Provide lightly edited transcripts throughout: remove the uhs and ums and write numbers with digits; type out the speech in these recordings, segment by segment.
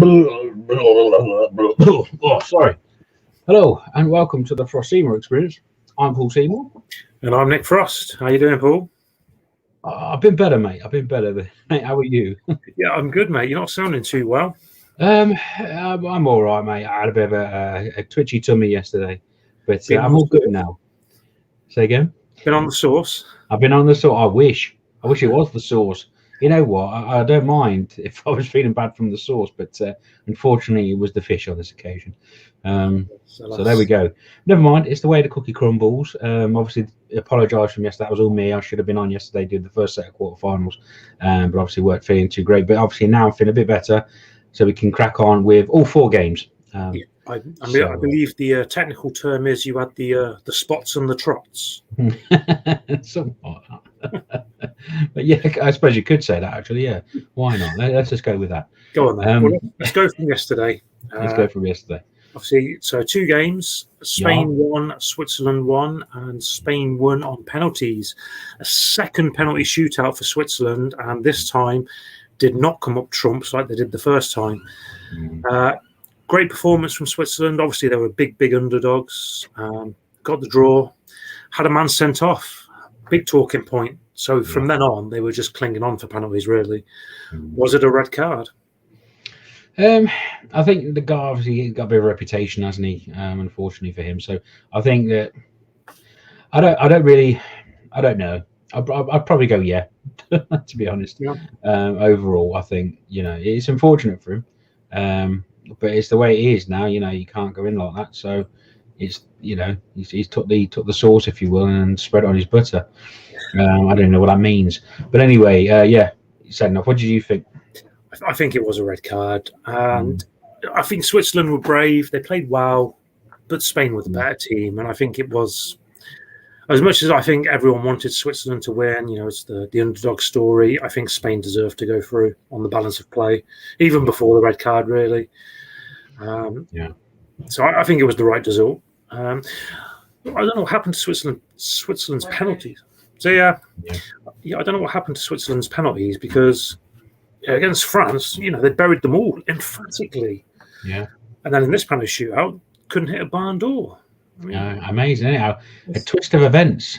Oh, sorry. Hello and welcome to the Frost Seymour experience. I'm Paul Seymour. And I'm Nik Frost. How you doing, Paul? I've been better, mate. I've been better. Mate, how are you? Yeah, I'm good, mate. You're not sounding too well. I'm all right, mate. I had a bit of a twitchy tummy yesterday, but I'm all good now. Say again? Been on the sauce? I've been on the sauce. I wish it was the sauce. You know what? I don't mind if I was feeling bad from the sauce, but unfortunately, it was the fish on this occasion. So there we go. Never mind. It's the way the cookie crumbles. Obviously, apologise from yesterday. That was all me. I should have been on yesterday, did the first set of quarterfinals, but obviously weren't feeling too great. But obviously now I'm feeling a bit better, so we can crack on with all 4 games. I believe the technical term is you had the spots and the trots. Somewhat. But yeah, I suppose you could say that actually. Yeah, why not? Let's just go with that. Go on then. Well, let's go from yesterday. Let's go from yesterday. Obviously, so 2 games. Spain won, Switzerland won, and Spain won on penalties. A second penalty shootout for Switzerland, and this time did not come up trumps like they did the first time. Great performance from Switzerland. Obviously, they were big underdogs. Got the draw. Had a man sent off. Big talking point. So from then on, they were just clinging on for penalties, really. Was it a red card? I think the guy obviously got a bit of a reputation, hasn't he? Unfortunately for him. So I think that I don't know. I'd probably go yeah, to be honest. Yeah. Overall, I think, it's unfortunate for him. But it's the way it is now. You can't go in like that. So it's he's took the sauce, if you will, and spread it on his butter. I don't know what that means, but anyway, yeah. Said enough. What did you think? I think it was a red card, and I think Switzerland were brave. They played well, but Spain were the better team, and I think it was, as much as I think everyone wanted Switzerland to win. It's the underdog story. I think Spain deserved to go through on the balance of play, even before the red card, really. So I think it was the right result. I don't know what happened to Switzerland's penalties. So I don't know what happened to Switzerland's penalties, because against France, they buried them all emphatically. Yeah. And then in this penalty shootout, couldn't hit a barn door. Amazing, anyhow. A twist of events.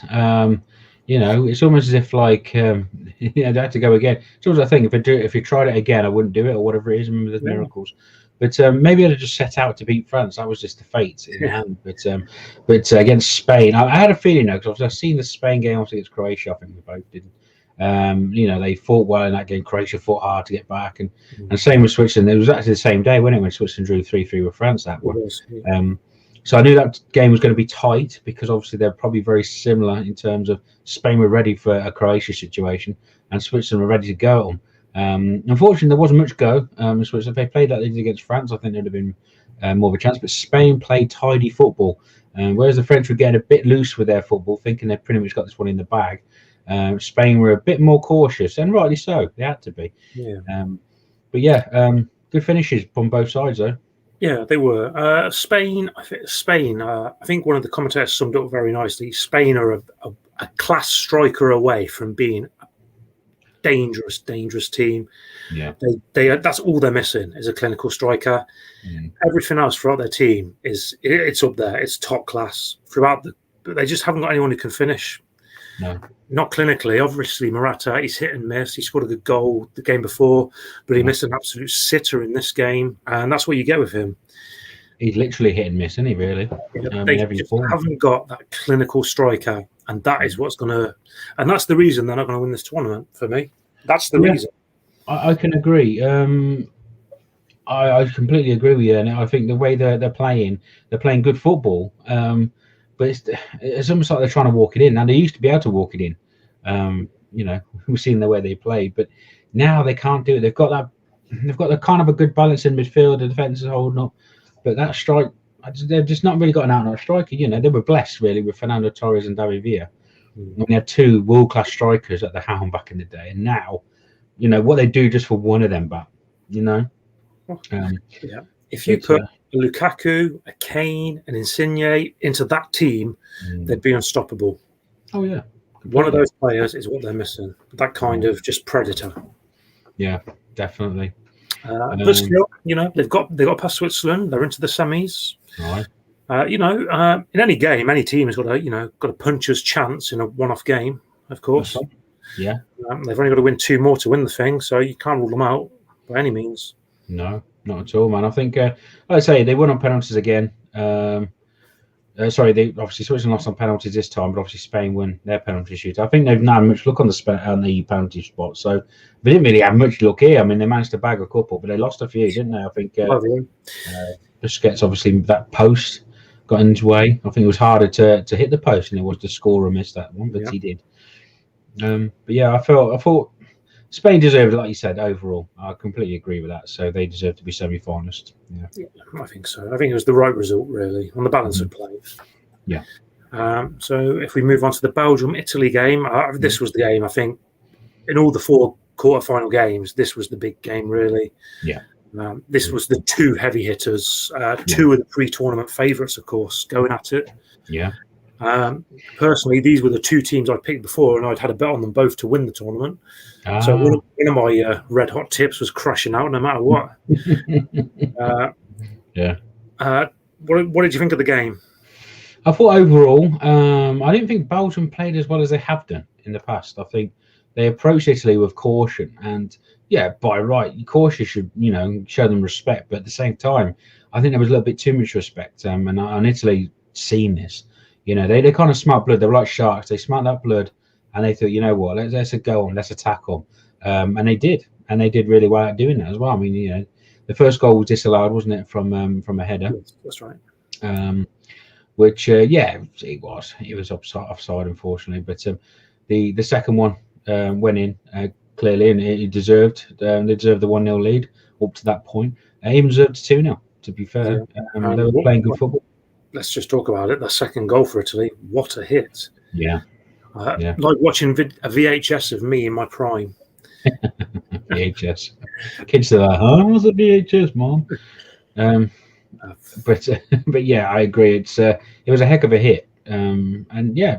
It's almost as if they had to go again. It's always a thing. If you tried it again, I wouldn't do it, or whatever it is. Remember the miracles. But maybe I'd have just set out to beat France. That was just the fate in hand. But against Spain, I had a feeling, because I've seen the Spain game against Croatia. I think we both did. They fought well in that game. Croatia fought hard to get back, and same with Switzerland. It was actually the same day, wasn't it, when Switzerland drew 3-3 with France that one. So I knew that game was going to be tight, because obviously they're probably very similar in terms of Spain were ready for a Croatia situation, and Switzerland were ready to go at them. Unfortunately, there wasn't much go. If they played like they did against France, I think there'd have been more of a chance. But Spain played tidy football, whereas the French were getting a bit loose with their football, thinking they pretty much got this one in the bag. Spain were a bit more cautious, and rightly so. They had to be. Good finishes from both sides, though. Yeah, they were. Spain. I think one of the commentators summed up very nicely. Spain are a class striker away from being dangerous team. Yeah, they that's all they're missing is a clinical striker. Everything else throughout their team it's up there. It's top class throughout. But they just haven't got anyone who can finish. No, not clinically. Obviously, Morata, he's hit and miss. He scored a good goal the game before, but he missed an absolute sitter in this game, and that's what you get with him. He's literally hit and miss, isn't he? Really? They just haven't got that clinical striker, and that is what's going to, and that's the reason they're not going to win this tournament for me. That's the reason. I can agree. I completely agree with you, and I think the way they're playing good football. But it's almost like they're trying to walk it in. Now, they used to be able to walk it in. We've seen the way they play, but now they can't do it. They've got a kind of a good balance in midfield. The defence is holding up, but that strike, they've just not really got an out-and-out striker. They were blessed really with Fernando Torres and David Villa. They had 2 world-class strikers at the helm back in the day, and now, what they do just for one of them back. If you put a Lukaku, a Kane, an Insigne into that team, they'd be unstoppable. Oh yeah, one of those players is what they're missing. That kind of just predator. Yeah, definitely. But still, they've got past Switzerland. They're into the semis. Right. In any game, any team has got a puncher's chance in a one-off game. Of course. Okay. Yeah. They've only got to win 2 more to win the thing, so you can't rule them out by any means. No, not at all, man. I think, like I say, they won on penalties again. Sorry, they obviously Switzerland lost on penalties this time, but obviously Spain won their penalty shoot. I think they've not had much luck on the penalty spot, so they didn't really have much luck here. I mean, they managed to bag a couple, but they lost a few, didn't they? I think Busquets, obviously, that post got in his way. I think it was harder to hit the post than it was to score or miss that one, but he did. But yeah, I thought Spain deserved it, like you said. Overall, I completely agree with that. So they deserve to be semi-finalist. Yeah, I think so. I think it was the right result, really, on the balance of play. Yeah. So if we move on to the Belgium-Italy game, this was the game. I think in all the 4 quarter-final games, this was the big game, really. Yeah. This was the 2 heavy hitters, 2 of the pre-tournament favourites, of course, going at it. Yeah. Personally, these were the 2 teams I picked before, and I'd had a bet on them both to win the tournament. So one of my red hot tips was crashing out no matter what. What did you think of the game? I thought overall, I didn't think Belgium played as well as they have done in the past. I think they approached Italy with caution, and by right, caution should show them respect. But at the same time, I think there was a little bit too much respect, and Italy seen this. They kind of smelt blood. They were like sharks. They smelt that blood, and they thought, what, let's go on, let's attack them. And they did really well at doing that as well. I mean, the first goal was disallowed, wasn't it, from a header? Yes, that's right. Which it was offside, unfortunately. But the second one went in clearly, and it deserved. They deserved the 1-0 lead up to that point. Even deserved 2-0. To be fair, they were playing good football. Let's just talk about it. The second goal for Italy, what a hit! Yeah. Like watching a VHS of me in my prime. VHS. Kids are like, "Huh? What's a VHS, Mom?" But yeah, I agree. It was a heck of a hit, and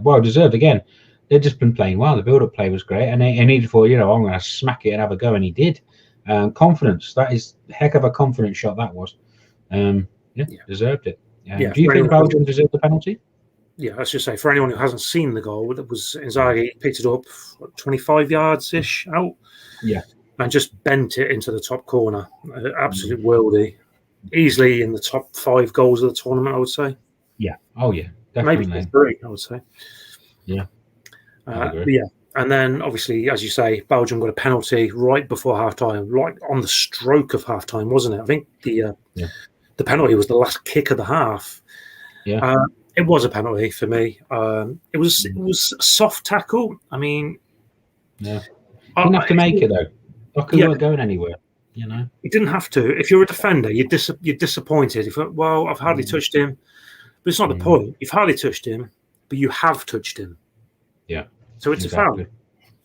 well deserved. Again, they've just been playing well. The build-up play was great, and he thought, I'm going to smack it and have a go, and he did. Confidence. That is a heck of a confident shot. That was. Deserved it. Do you think Belgium deserved the penalty? Yeah, let's just say, for anyone who hasn't seen the goal, that was Inzaghi picked it up 25 yards-ish out. Yeah. And just bent it into the top corner. Absolute worldie. Easily in the top 5 goals of the tournament, I would say. Yeah. Oh, yeah. Definitely. Maybe 3, I would say. Yeah. And then, obviously, as you say, Belgium got a penalty right before half-time, right on the stroke of half-time, wasn't it? I think the penalty was the last kick of the half. Yeah. It was a penalty for me. It was a soft tackle. I mean, you didn't have to make it though. Doku weren't going anywhere. You didn't have to. If you're a defender, you're disappointed. You thought, well, I've hardly touched him, but it's not the point. You've hardly touched him, but you have touched him. Yeah. So it's a foul.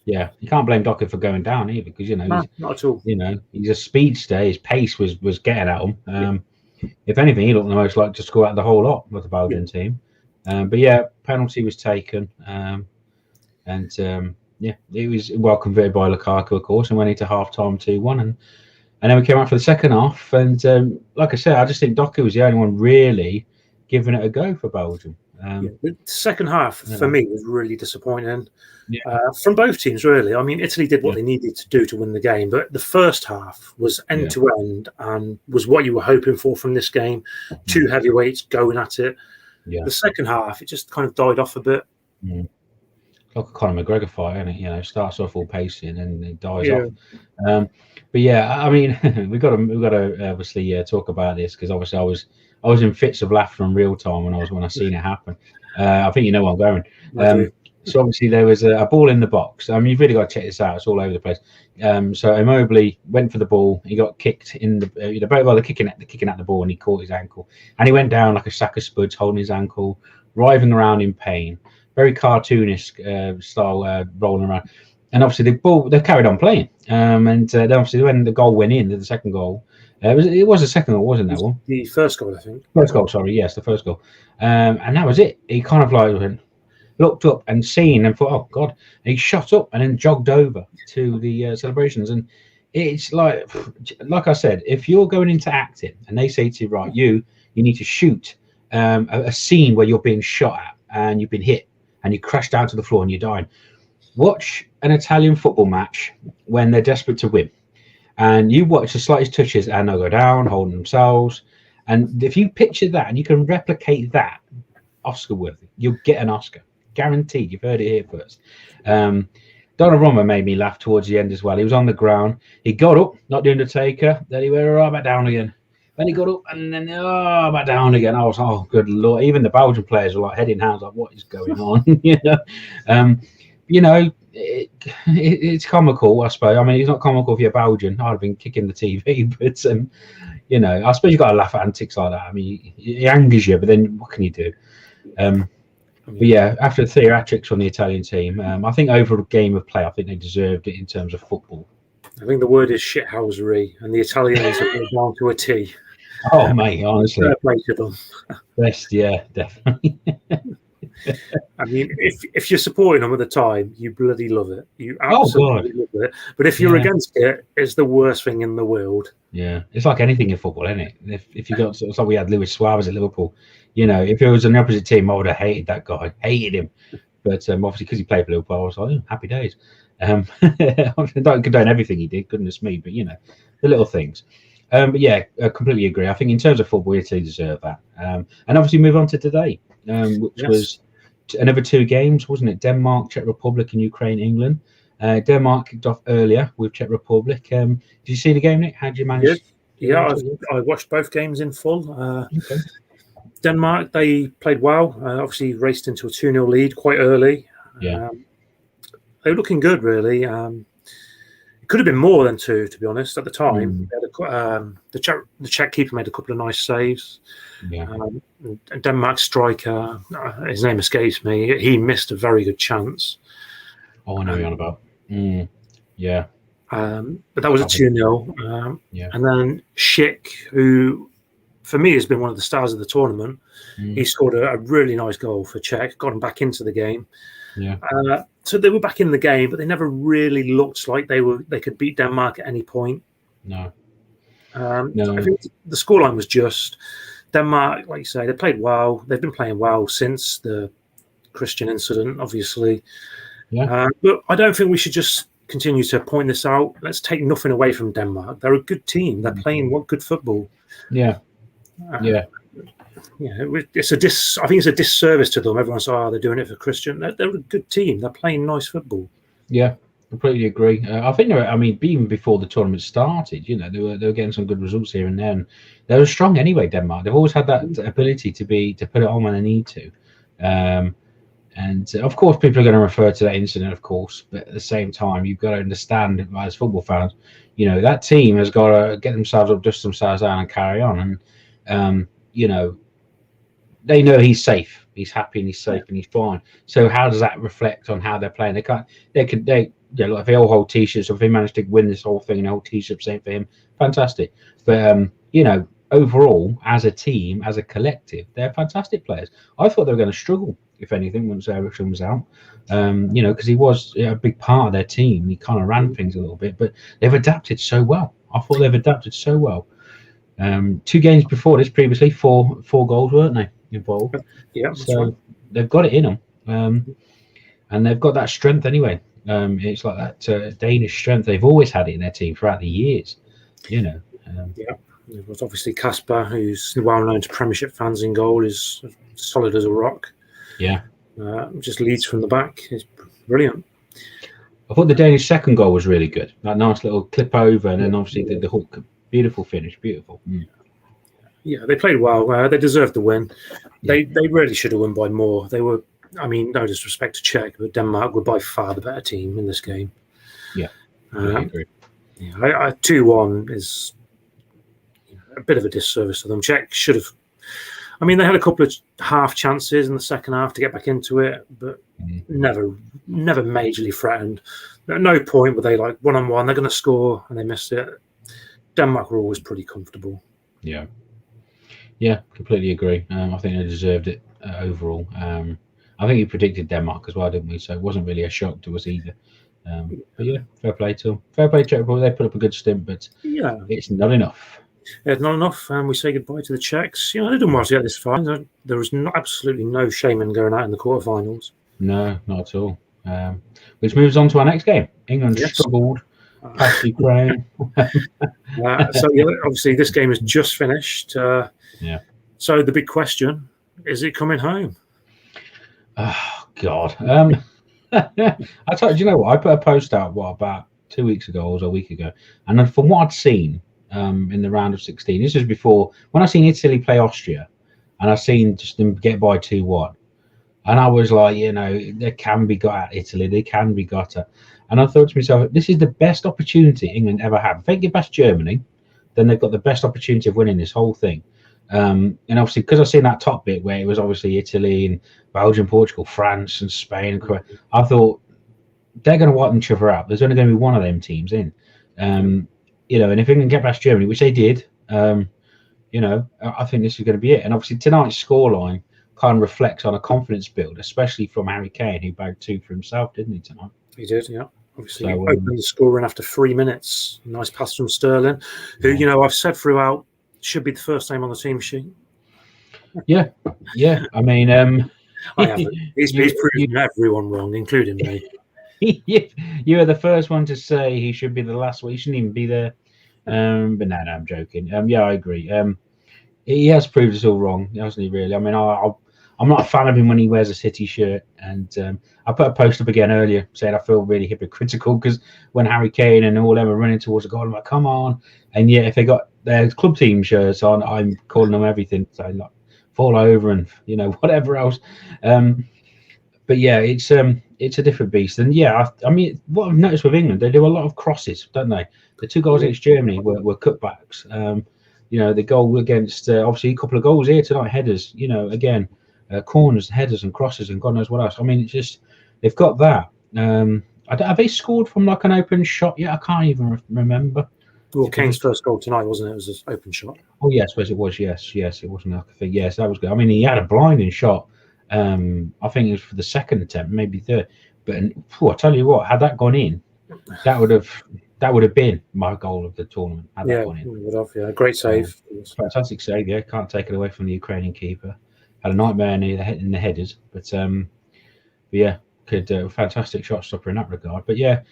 Yeah, you can't blame Doku for going down either because not at all. He's a speedster. His pace was getting at him. If anything, he looked the most like to score out the whole lot with the Belgian team. But penalty was taken, it was well converted by Lukaku, of course, and went into half time 2-1, and then we came out for the second half. And like I said, I just think Doku was the only one really giving it a go for Belgium. The second half for me was really disappointing from both teams, really. I mean, Italy did what they needed to do to win the game, but the first half was end to end and was what you were hoping for from this game. 2 heavyweights going at it. The second half, it just kind of died off a bit. Like a Conor McGregor fight, isn't it? Starts off all pacey and then it dies off. I mean, we've got to obviously talk about this because obviously I was in fits of laughter in real time when I seen it happen. I think you know where I'm going. So obviously there was a ball in the box. I mean, you've really got to check this out. It's all over the place. So Immobile went for the ball. He got kicked in the kicking at the ball, and he caught his ankle. And he went down like a sack of spuds, holding his ankle, writhing around in pain. Very cartoonish style, rolling around. And obviously they carried on playing. And then obviously when the goal went in, the second goal, it was the second goal, wasn't that one? The first goal, I think. First goal, sorry, yes, the first goal. And that was it. He kind of like looked up and seen and thought, oh God. And he shot up and then jogged over to the celebrations. And it's like I said, if you're going into acting and they say to you, right, you need to shoot a scene where you're being shot at and you've been hit and you crash down to the floor and you're dying. Watch an Italian football match when they're desperate to win, and you watch the slightest touches and they'll go down, holding themselves. And if you picture that and you can replicate that, Oscar worthy, you'll get an Oscar, guaranteed. You've heard it here first. Donnarumma made me laugh towards the end as well. He was on the ground, he got up, not the Undertaker, then he went right back down again. Then he got up and then back down again. I was, oh, good Lord. Even the Belgian players were like head in hands, like, what is going on? It's comical, I suppose. I mean, it's not comical if you're Belgian. I'd have been kicking the TV, but I suppose you've got to laugh at antics like that. I mean, it angers you, but then what can you do? But yeah, after theatrics on the Italian team, I think over a game of play, I think they deserved it in terms of football. I think the word is shithousery, and the Italians are down to a T. Oh, mate, honestly. Fair play to them. Best, yeah, definitely. I mean, if you're supporting them at the time, you bloody love it. You absolutely love it. But if you're against it, it's the worst thing in the world. Yeah, it's like anything in football, isn't it? If you got, it's like we had Luis Suarez at Liverpool. If it was an opposite team, I would have hated that guy, hated him. But obviously, because he played for Liverpool, I was like, happy days. I don't condone everything he did, goodness me, but the little things. But yeah, I completely agree. I think in terms of football, Italy deserve that. And obviously, move on to today, which was another 2 games, wasn't it? Denmark, Czech Republic, and Ukraine, England. Denmark kicked off earlier with Czech Republic. Did you see the game, Nick? How did you manage? Yeah, I watched both games in full. Okay. Denmark, they played well. Obviously, raced into a 2-0 lead quite early. Yeah. They were looking good, really. It could have been more than 2, to be honest. At the time, the Czech keeper made a couple of nice saves. Yeah. Denmark striker, his name escapes me. He missed a very good chance. Oh, I know you're on about. Yeah. But that was a 2-0. Yeah. And then Schick, who for me has been one of the stars of the tournament, he scored a really nice goal for Czech, got him back into the game. Yeah. So they were back in the game, but they never really looked like they could beat Denmark at any point. No. I think the scoreline was just. Denmark, like you say, they played well. They've been playing well since the Christian incident, obviously. Yeah. But I don't think we should just continue to point this out. Let's take nothing away from Denmark. They're a good team. They're playing good football. Yeah. Yeah. It's I think it's a disservice to them. Everyone's they're doing it for Christian. They're a good team. They're playing nice football. Yeah, completely agree. I think even before the tournament started, they were getting some good results here and there. And they were strong anyway. Denmark. They've always had that ability to put it on when they need to. And of course, people are going to refer to that incident, of course. But at the same time, you've got to understand, as football fans, that team has got to get themselves up, dust themselves down, and carry on. And they know he's safe, he's happy, and he's safe, and he's fine. So how does that reflect on how they're playing? Like if they all hold T-shirts, or if they manage to win this whole thing and hold T-shirts, same for him, fantastic. But overall, as a team, as a collective, they're fantastic players. I thought they were going to struggle, if anything, once Ericsson was out. Because he was a big part of their team. He kind of ran things a little bit, but they've adapted so well. I thought they've adapted so well. 2 games before this, previously, four goals, weren't they, involved? Yeah. So they've got it in them, and they've got that strength anyway. It's like that Danish strength. They've always had it in their team throughout the years. There was obviously Kasper, who's well known to Premiership fans in goal, is solid as a rock. Yeah. Just leads from the back. It's brilliant. I thought the Danish second goal was really good. That nice little clip over, and then obviously the hook. Beautiful finish, beautiful. Yeah, they played well. They deserved the win. They really should have won by more. They were, no disrespect to Czech, but Denmark were by far the better team in this game. Yeah, I agree. 2-1 is a bit of a disservice to them. Czech should have. They had a couple of half chances in the second half to get back into it, but never majorly threatened. At no point were they like 1-on-1, they're going to score, and they missed it. Denmark were always pretty comfortable. Yeah, completely agree. I think they deserved it overall. I think you predicted Denmark as well, didn't we? So it wasn't really a shock to us either. But yeah, fair play to them. Fair play to Czech Republic. They put up a good stint, but it's not enough. It's not enough, and we say goodbye to the Czechs. They didn't want to get this far. There was absolutely no shame in going out in the quarterfinals. No, not at all. Which moves on to our next game. England struggled past Ukraine. Obviously, this game has just finished. So the big question, is it coming home? Oh, God. I told you know what? I put a post out, about 2 weeks ago or a week ago. And then from what I'd seen in the round of 16, this was before, when I seen Italy play Austria, and I seen just them get by 2-1. And I was like, they can be got at Italy. They can be got at. And I thought to myself, this is the best opportunity England ever had. If they get past Germany, then they've got the best opportunity of winning this whole thing. And obviously, because I've seen that top bit where it was obviously Italy and Belgium, Portugal, France and Spain and Croatia, I thought they're going to wipe each other out. There's only going to be one of them teams in. And if England get past Germany, which they did, I think this is going to be it. And obviously, tonight's scoreline kind of reflects on a confidence build, especially from Harry Kane, who bagged 2 for himself, didn't he, tonight? He did, yeah. Obviously, opened the scoring after 3 minutes. Nice pass from Sterling, who, I've said throughout, should be the first name on the team sheet. Yeah. I mean, I haven't. He's proven everyone wrong, including me. You are the first one to say he should be the last one. He shouldn't even be there. But no, I'm joking. I agree. He has proved us all wrong, hasn't he? Really. I mean, I'm not a fan of him when he wears a City shirt, and I put a post up again earlier saying I feel really hypocritical because when Harry Kane and all them are running towards the goal, I'm like, come on! And yet, if they got their club team shirts on, I'm calling them everything, saying like fall over and whatever else. But yeah, it's a different beast, and I mean, what I've noticed with England, they do a lot of crosses, don't they? The 2 goals against Germany were cutbacks. The goal against obviously a couple of goals here tonight, headers. Again. Corners, headers, and crosses, and God knows what else. I mean, it's just they've got that. Have they scored from like an open shot yet? I can't even remember. Well, Kane's first goal tonight, wasn't it? It was an open shot. Oh yes, it was. Yes, it wasn't like a thing. Yes, that was good. I mean, he had a blinding shot. I think it was for the second attempt, maybe third. But I tell you what, had that gone in, that would have been my goal of the tournament. Had that gone in. Would have. Yeah, great save. Fantastic save. Yeah, can't take it away from the Ukrainian keeper. Had a nightmare in the headers, but fantastic shot stopper in that regard. But yeah,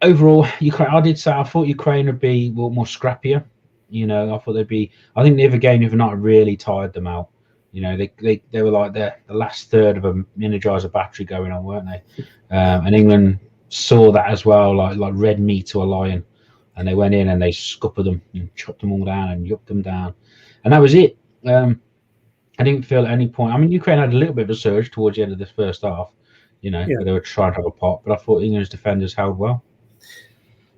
overall, Ukraine. I thought Ukraine would be more scrappier. I thought they'd be. I think the other game, if not, really tired them out. They were like the last third of a Energizer battery going on, weren't they? And England saw that as well, like red meat to a lion, and they went in and they scuppered them and chopped them all down and yucked them down, and that was it. I didn't feel at any point. I mean, Ukraine had a little bit of a surge towards the end of this first half, where they were trying to have a pop. But I thought England's defenders held well.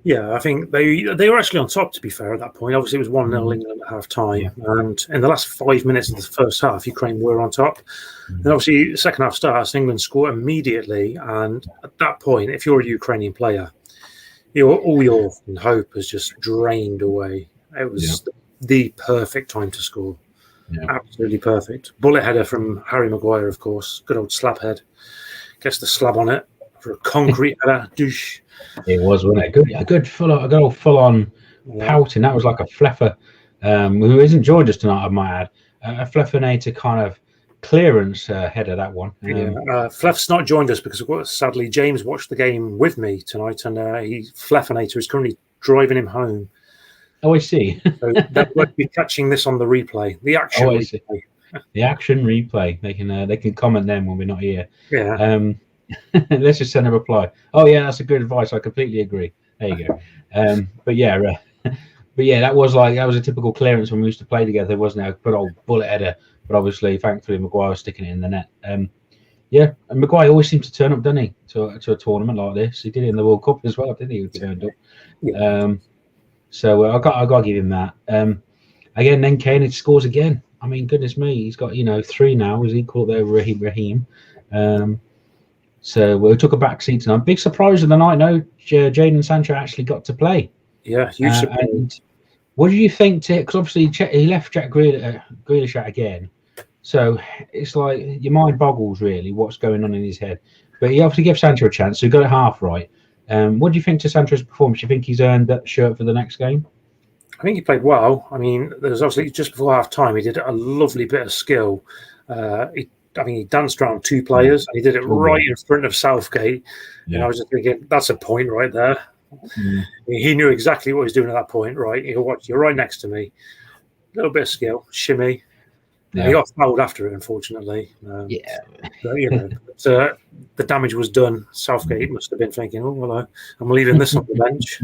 Yeah, I think they were actually on top, to be fair, at that point. Obviously, it was 1-0 England at half-time. Yeah. And in the last 5 minutes of the first half, Ukraine were on top. And obviously, the second half starts, England scored immediately. And at that point, if you're a Ukrainian player, all your hope has just drained away. It was the perfect time to score. Yeah. Absolutely perfect. Bullet header from Harry Maguire, of course. Good old slab head. Gets the slab on it for a concrete header. Douche. It was, wasn't it? A good full-on pouting. That was like a Fleffer, who isn't joined us tonight, I might add. A Fleffinator kind of clearance header, that one. Fleff's not joined us because, sadly, James watched the game with me tonight, and Fleffinator is currently driving him home. Oh, I see. So that would be catching this on the replay. The action replay. The action replay. They can comment then when we're not here. Yeah. Let's just send a reply. Oh yeah, that's a good advice. I completely agree. There you go. But yeah, that was a typical clearance when we used to play together, wasn't it? A good old bullet header. But obviously, thankfully, Maguire was sticking it in the net. And Maguire always seems to turn up, doesn't he, to a tournament like this? He did it in the World Cup as well, didn't he? He turned up. Yeah. So I got to give him that. Again, then Kane scores again. I mean, goodness me, he's got 3 now. He's equal there with Raheem. So we took a back seat tonight. Big surprise of the night. No, Jadon Sancho actually got to play. Yeah, huge surprise. And what do you think? Because obviously he left Jack Grealish out again. So it's like your mind boggles really what's going on in his head. But he obviously gave Sancho a chance. So he got it half right. What do you think to Sancho's performance? Do you think he's earned that shirt for the next game? I think he played well. I mean, there was obviously just before half time, he did a lovely bit of skill. He danced around two players and he did it right in front of Southgate. Yeah. And I was just thinking, that's a point right there. He knew exactly what he was doing at that point, right? You're right next to me. A little bit of skill, shimmy. Yeah. He got fouled after it, unfortunately. The damage was done. Southgate must have been thinking, "Oh, well, I'm leaving this on the bench."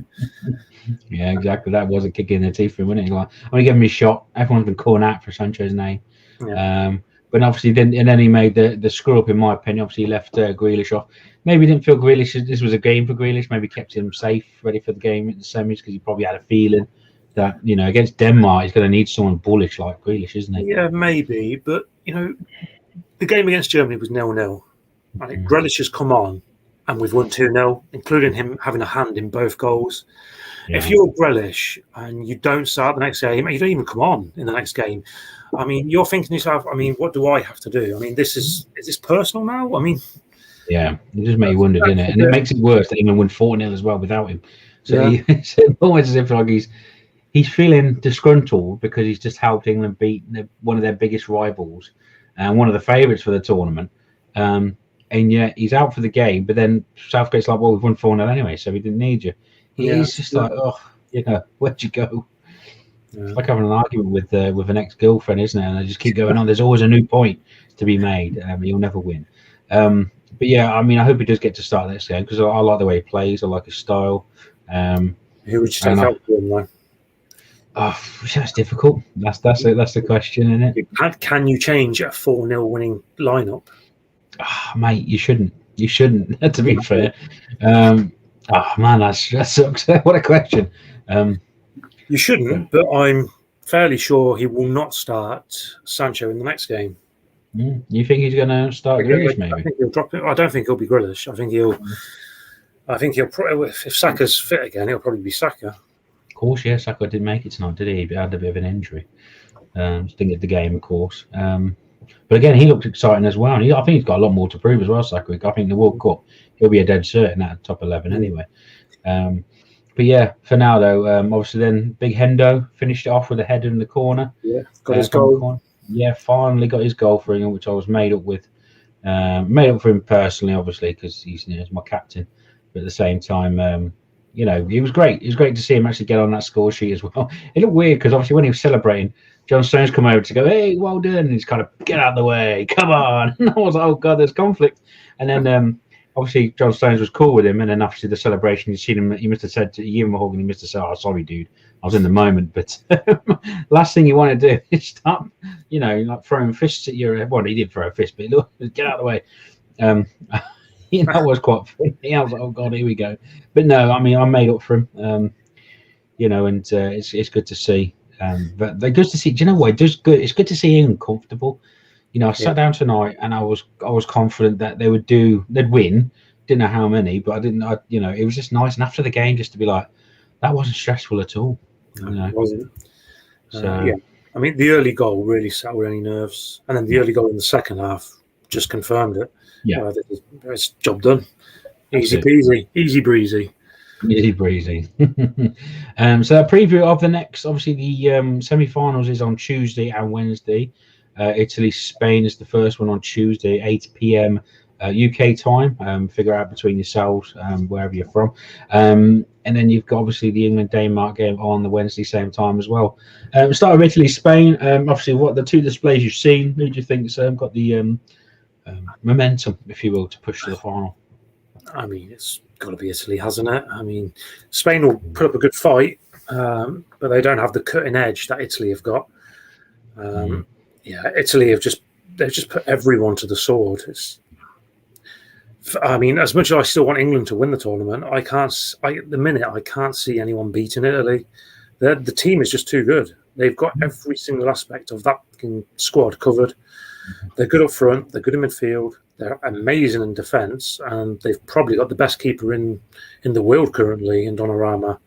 Yeah, exactly. That was a kick in the teeth for him, wasn't it? Like, I'm going to give him a shot. Everyone's been calling out for Sancho's name. Yeah. But obviously didn't, and then he made the screw up, in my opinion. Obviously, he left Grealish off. Maybe he didn't feel Grealish, this was a game for Grealish. Maybe kept him safe, ready for the game at the semis, because he probably had a feeling that, against Denmark, he's going to need someone bullish like Grealish, isn't he? Yeah, maybe. But, the game against Germany was 0-0. Right? Grealish has come on, and we've won 2-0, including him having a hand in both goals. Yeah. If you're Grealish and you don't start the next game, you don't even come on in the next game. I mean, you're thinking to yourself, what do I have to do? I mean, is this personal now? I mean... Yeah, it just made you wonder, didn't it? And it makes it worse that England won 4-0 as well without him. So it's almost as if like he's feeling disgruntled because he's just helped England beat one of their biggest rivals and one of the favourites for the tournament. And yet he's out for the game, but then Southgate's like, well, we've won 4-0 anyway, so we didn't need you. He's just like, where'd you go? Yeah. It's like having an argument with an ex-girlfriend, isn't it? And they just keep going on. There's always a new point to be made. You'll never win. But yeah, I hope he does get to start this game because I like the way he plays. I like his style. Who would you take out for him, though? That's difficult. That's the question, isn't it? Can you change a 4-0 winning lineup? Mate, you shouldn't. You shouldn't. To be fair. Man, that sucks. What a question. You shouldn't, but I'm fairly sure he will not start Sancho in the next game. You think he's going to start Grealish? Maybe. I think he'll drop it. I don't think he'll be Grealish. I think he'll probably, if Saka's fit again, he'll probably be Saka. Of course, yeah. Saka didn't make it tonight, did he? He had a bit of an injury. Didn't get the game, of course. But again, he looked exciting as well. And I think he's got a lot more to prove as well, Saka. I think the World Cup, he'll be a dead certain at top 11 anyway. But yeah, for now though, obviously then Big Hendo finished it off with a header in the corner. Yeah, got his goal. Yeah, finally got his goal for England, which I was made up with. Made up for him personally, obviously, because he's my captain. But at the same time, it was great. It was great to see him actually get on that score sheet as well. It looked weird because obviously when he was celebrating, John Stones come over to go, "Hey, well done!" And he's kind of get out of the way, come on. And I was like, "Oh God, there's conflict." And then obviously John Stones was cool with him, and then after the celebration, you seen him. He must have said to give him a hug, and he must have said, "Oh, sorry, dude, I was in the moment." But last thing you want to do is stop, like throwing fists at your. Well, he did throw a fist, but look, get out of the way. That was quite funny. I was like, "Oh God, here we go." But no, I made up for him. And it's good to see. But they're good to see. Do you know what? It's good to see him comfortable. I sat down tonight and I was confident that they'd win. Didn't know how many, but it was just nice. And after the game, just to be like, that wasn't stressful at all. It wasn't. So the early goal really sat with any nerves, and then the early goal in the second half just confirmed it. Yeah, it's job done. Easy peasy, easy breezy. Easy breezy. So a preview of the next, obviously the semi-finals is on Tuesday and Wednesday. Italy, Spain is the first one on Tuesday, 8 p.m. UK time. Figure out between yourselves wherever you're from. And then you've got obviously the England-Denmark game on the Wednesday same time as well. Start with Italy, Spain. Obviously, what the two displays you've seen, who do you think's got the momentum, if you will, to push to the final? It's got to be Italy, hasn't it? Spain will put up a good fight, but they don't have the cutting edge that Italy have got. Italy they've just put everyone to the sword. As much as I still want England to win the tournament, at the minute I can't see anyone beating Italy. The team is just too good. They've got every single aspect of that squad covered. They're good up front. They're good in midfield. They're amazing in defence, and they've probably got the best keeper in the world currently in Donnarumma,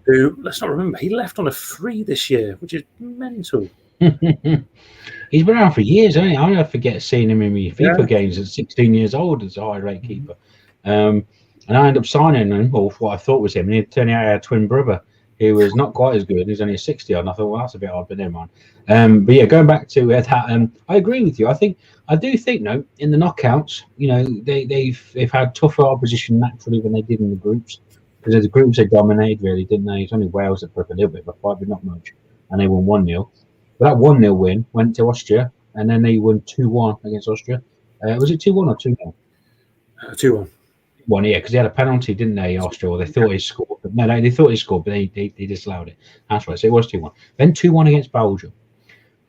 who, let's not remember, he left on a free this year, which is mental. He's been around for years, hasn't he? I forget seeing him in FIFA games at 16 years old as a high rate keeper. And I ended up signing him, or what I thought was him, and he turned out a twin brother. He was not quite as good. He's only a 60 odd. And I thought, well, that's a bit odd, but never mind. But yeah, going back to that, I agree with you. I do think, no, in the knockouts, they've had tougher opposition naturally than they did in the groups, because the groups they dominated really, didn't they? It's only Wales that put up a little bit of a fight, but not much, and they won 1-0. But that 1-0 win went to Austria, and then they won 2-1 against Austria. Was it 2-1 or 2-0? 2-1. 1, yeah, because they had a penalty, didn't they, Austria? Or they thought he scored. But no, they thought he scored, but they disallowed it. That's right. So it was 2-1. Then 2-1 against Belgium.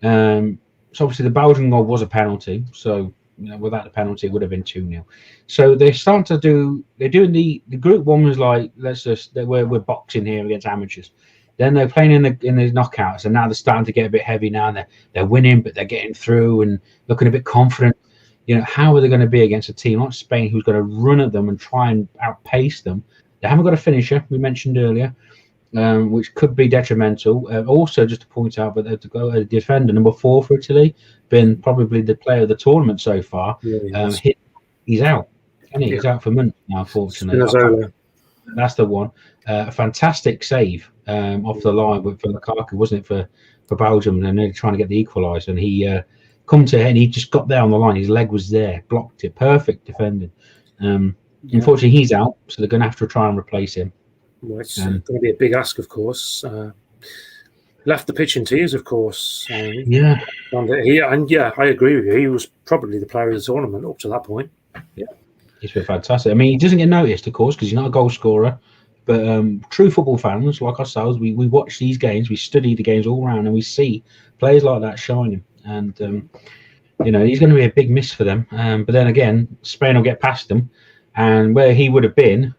So obviously the Belgian goal was a penalty. So without the penalty, it would have been 2-0. So they start to do. They're doing the group one was like, we're boxing here against amateurs. Then they're playing in the knockouts, and now they're starting to get a bit heavy now, and they're winning, but they're getting through and looking a bit confident. How are they going to be against a team like Spain who's going to run at them and try and outpace them? They haven't got a finisher, we mentioned earlier, which could be detrimental. Also, just to point out, but to go a defender, number 4 for Italy, been probably the player of the tournament so far. Yeah, he's out. He's out for months now, unfortunately. That's the one. A fantastic save off the line for Lukaku, wasn't it, for Belgium? And they're trying to get the equaliser, and he come to him, he just got there on the line. His leg was there, blocked it. Perfect defending. Unfortunately, he's out, so they're going to have to try and replace him. Well, it's going to be a big ask, of course. Left the pitch in tears, of course. Yeah. I agree with you. He was probably the player of the tournament up to that point. Yeah, he's been fantastic. I mean, he doesn't get noticed, of course, because he's not a goal scorer. But true football fans like ourselves, we watch these games, we study the games all around, and we see players like that shining. And he's going to be a big miss for them. But then again, Spain will get past them, and where he would have been,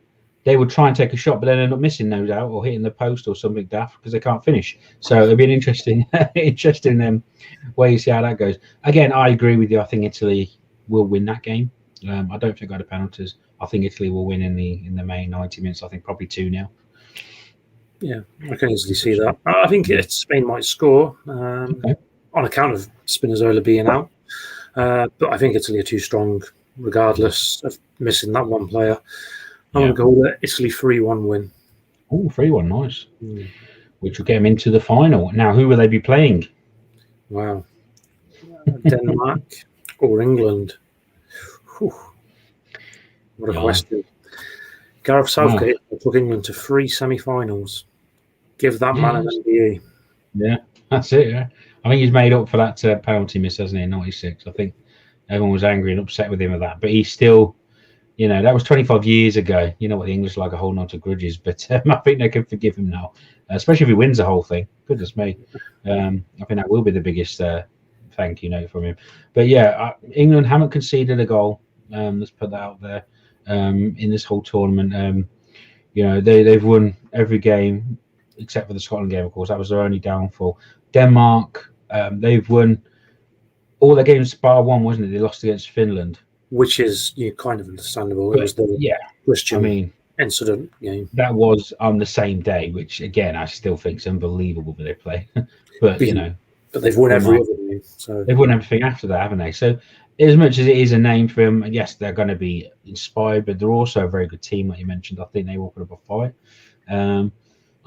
they would try and take a shot, but then end up missing, no doubt, or hitting the post or something daft because they can't finish. So it'll be an interesting way to see how that goes. Again, I agree with you. I think Italy will win that game. I don't think I had penalties. I think Italy will win in the main 90 minutes. I think probably 2-0. Yeah, I can easily see that. I think Spain might score. Okay. On account of Spinazzola being out. But I think Italy are too strong, regardless of missing that one player. I'm going to go with Italy 3-1 win. Oh, 3-1, nice. Which will get them into the final. Now, who will they be playing? Wow. Denmark or England? Whew. What a question. Gareth Southgate took England to 3 semi-finals. Give that man an MBE. Yeah, that's it, yeah. I think he's made up for that penalty miss, hasn't he, in 96. I think everyone was angry and upset with him at that. But he's still, that was 25 years ago. You know what the English like are holding on to grudges. But I think they can forgive him now, especially if he wins the whole thing. Goodness me. I think that will be the biggest thank you note from him. But yeah, England haven't conceded a goal. Let's put that out there in this whole tournament. They've won every game except for the Scotland game, of course. That was their only downfall. Denmark, they've won all their games bar one, wasn't it? They lost against Finland, which is kind of understandable. It was the Christian incident game. That was on the same day, which again I still think is unbelievable that they play. But they've won every other game. So they've won everything after that, haven't they? So as much as it is a name for them, yes, they're going to be inspired, but they're also a very good team, like you mentioned. I think they will put up a fight.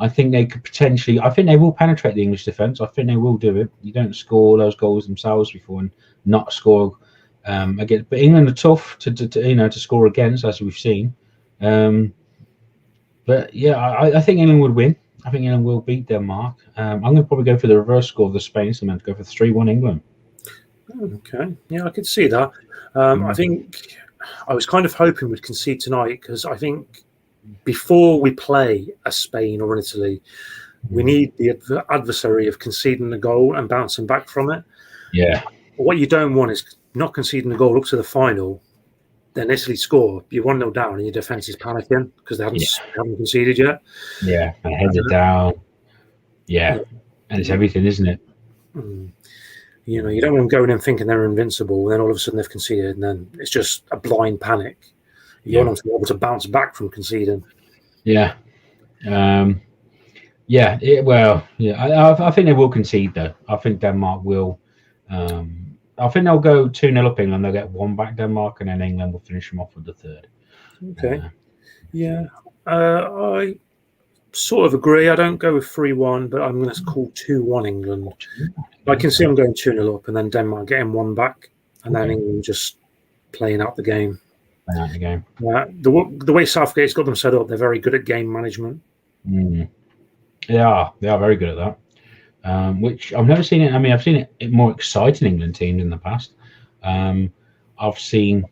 I think they could potentially. I think they will penetrate the English defence. I think they will do it. You don't score those goals themselves before and not score against. But England are tough to score against, as we've seen. But yeah, I think England would win. I think England will beat Denmark. I'm going to probably go for the reverse score of the Spain. So I'm going to go for 3-1 England. Okay, yeah, I could see that. I think I was kind of hoping we'd concede tonight because I think before we play a Spain or an Italy, we need the adversary of conceding the goal and bouncing back from it. Yeah. What you don't want is not conceding the goal up to the final, then Italy score, you're 1-0 down and your defence is panicking because they haven't conceded yet. Yeah, and heads are down. Yeah, and it's everything, isn't it? You don't want them going in thinking they're invincible, and then all of a sudden they've conceded, and then it's just a blind panic. You want them to be able to bounce back from conceding. Yeah. I think they will concede, though. I think Denmark will. I think they'll go 2-0 up England. They'll get one back, Denmark, and then England will finish them off with the third. Okay. Yeah, I sort of agree. I don't go with 3-1, but I'm going to call 2-1 England. I can see I'm going 2-0 up, and then Denmark getting one back, and then England just playing out the game. Out the game. The way Southgate's got them set up, they're very good at game management. They are very good at that. Which I've never seen it. I mean, I've seen it more exciting England teams in the past. I've seen,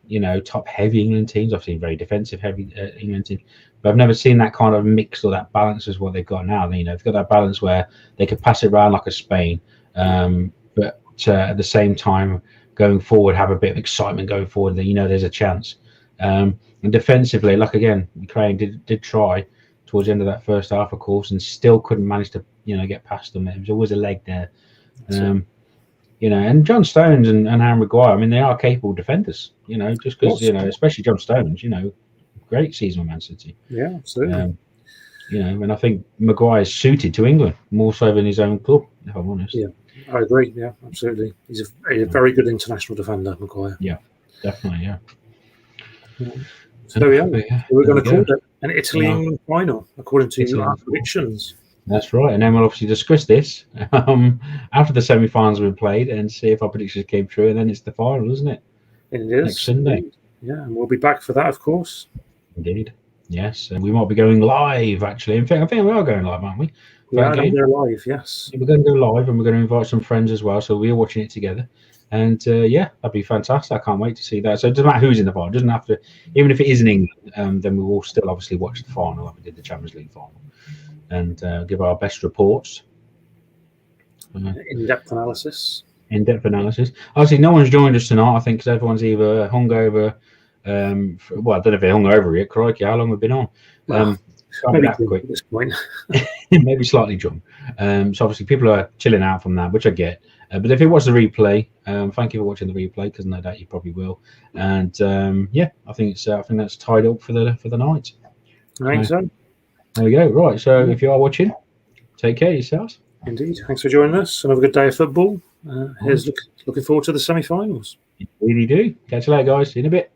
top heavy England teams. I've seen very defensive heavy England teams, but I've never seen that kind of mix or that balance as what they've got now. They've got that balance where they could pass it around like a Spain, but at the same time going forward, have a bit of excitement going forward. That there's a chance. And defensively, like again, Ukraine did try towards the end of that first half, of course, and still couldn't manage to get past them. There was always a leg there. And John Stones and Harry Maguire, I mean, they are capable defenders, just because, especially John Stones, great season with Man City. Yeah, absolutely. And I think Maguire is suited to England more so than his own club, if I'm honest. Yeah, I agree. Yeah, absolutely. He's a very good international defender, Maguire. Yeah, definitely, yeah. So, we're going to call it an Italy-England final, according to our predictions. That's right, and then we'll obviously discuss this after the semi-finals have been played and see if our predictions came true, and then it's the final, isn't it? It is. Next Sunday. Yeah, and we'll be back for that, of course. Indeed. Yes, and we might be going live, actually. In fact, I think we are going live, aren't we? Yeah, we're going live, yes. We're going to go live, and we're going to invite some friends as well, so we're watching it together. And, that'd be fantastic. I can't wait to see that. So it doesn't matter who's in the final. It doesn't have to, even if it is in England, then we will still obviously watch the final like we did the Champions League final. And give our best reports. In-depth analysis. Obviously, no one's joined us tonight, I think, because everyone's either hungover. I don't know if they're hungover yet. Crikey, how long we've been on? Maybe that quick at this point. Maybe slightly drunk. So obviously, people are chilling out from that, which I get. But if it was the replay, thank you for watching the replay, because no doubt you probably will. And I think that's tied up for the night. I think so. There we go. Right. So if you are watching, take care of yourselves. Indeed. Thanks for joining us. Another good day of football. Here's looking forward to the semi-finals. You really do. Catch you later, guys. See you in a bit.